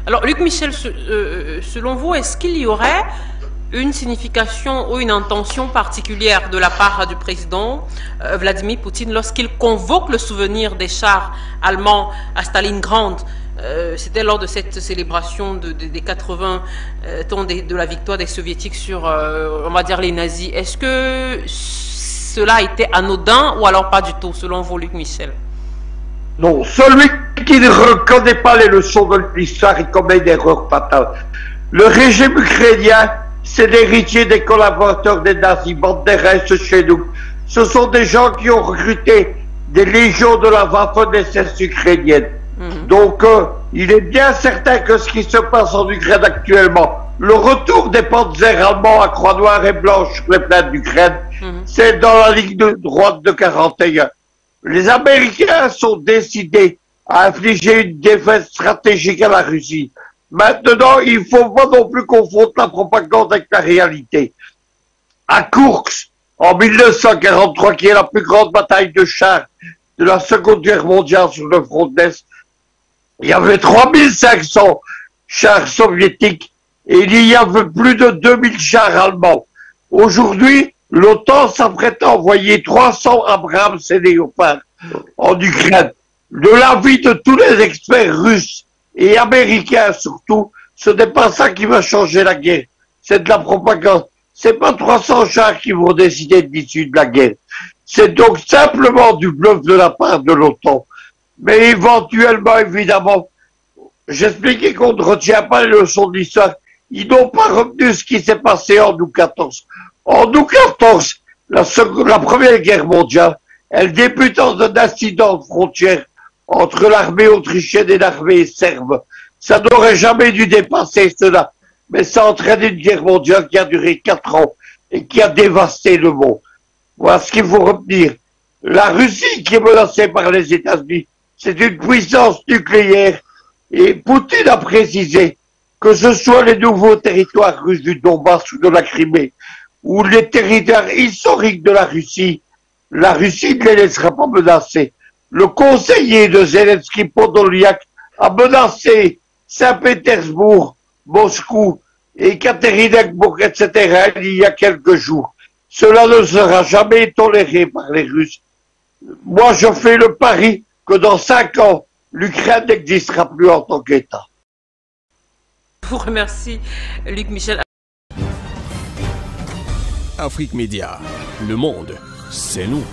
Alors, Luc Michel, selon vous, est-ce qu'il y aurait une signification ou une intention particulière de la part du président Vladimir Poutine lorsqu'il convoque le souvenir des chars allemands à Stalingrad? C'était lors de cette célébration des 80 ans de la victoire des soviétiques sur, on va dire, les nazis. Est-ce que cela a été anodin ou alors pas du tout, selon vous, Luc Michel? Non, celui qui ne reconnaît pas les leçons de l'histoire, il commet une erreur fatale. Le régime ukrainien, c'est l'héritier des collaborateurs des nazis, Bandera chez nous. Ce sont des gens qui ont recruté des légions de la Waffen-SS ukrainienne. Donc, il est bien certain que ce qui se passe en Ukraine actuellement, le retour des panzers allemands à croix noire et blanche sur les plaines d'Ukraine, c'est dans la ligne de droite de 41. Les Américains sont décidés à infliger une défaite stratégique à la Russie. Maintenant, il ne faut pas non plus confondre la propagande avec la réalité. À Koursk, en 1943, qui est la plus grande bataille de chars de la Seconde Guerre mondiale sur le front de l'Est, il y avait 3500 chars soviétiques et il y avait plus de 2000 chars allemands. Aujourd'hui, l'OTAN s'apprête à envoyer 300 Abrams et Léopard en Ukraine. De l'avis de tous les experts russes et américains surtout, ce n'est pas ça qui va changer la guerre. C'est de la propagande. C'est pas 300 chars qui vont décider de l'issue de la guerre. C'est donc simplement du bluff de la part de l'OTAN. Mais éventuellement, évidemment, j'expliquais qu'on ne retient pas les leçons de l'histoire. Ils n'ont pas retenu ce qui s'est passé en août 14. En août 14, la Première Guerre mondiale, elle débute dans un incident de frontière entre l'armée autrichienne et l'armée serbe. Ça n'aurait jamais dû dépasser cela. Mais ça a entraîné une guerre mondiale qui a duré 4 ans et qui a dévasté le monde. Voilà ce qu'il faut retenir. La Russie qui est menacée par les États-Unis, c'est une puissance nucléaire et Poutine a précisé que ce soit les nouveaux territoires russes du Donbass ou de la Crimée ou les territoires historiques de la Russie ne les laissera pas menacer. Le conseiller de Zelensky, Podolyak, a menacé Saint-Pétersbourg, Moscou et Ekaterinbourg, etc. il y a quelques jours. Cela ne sera jamais toléré par les Russes. Moi, je fais le pari que dans 5 ans, l'Ukraine n'existera plus en tant qu'État. Je vous remercie, Luc Michel. Afrique Média, le monde, c'est nous.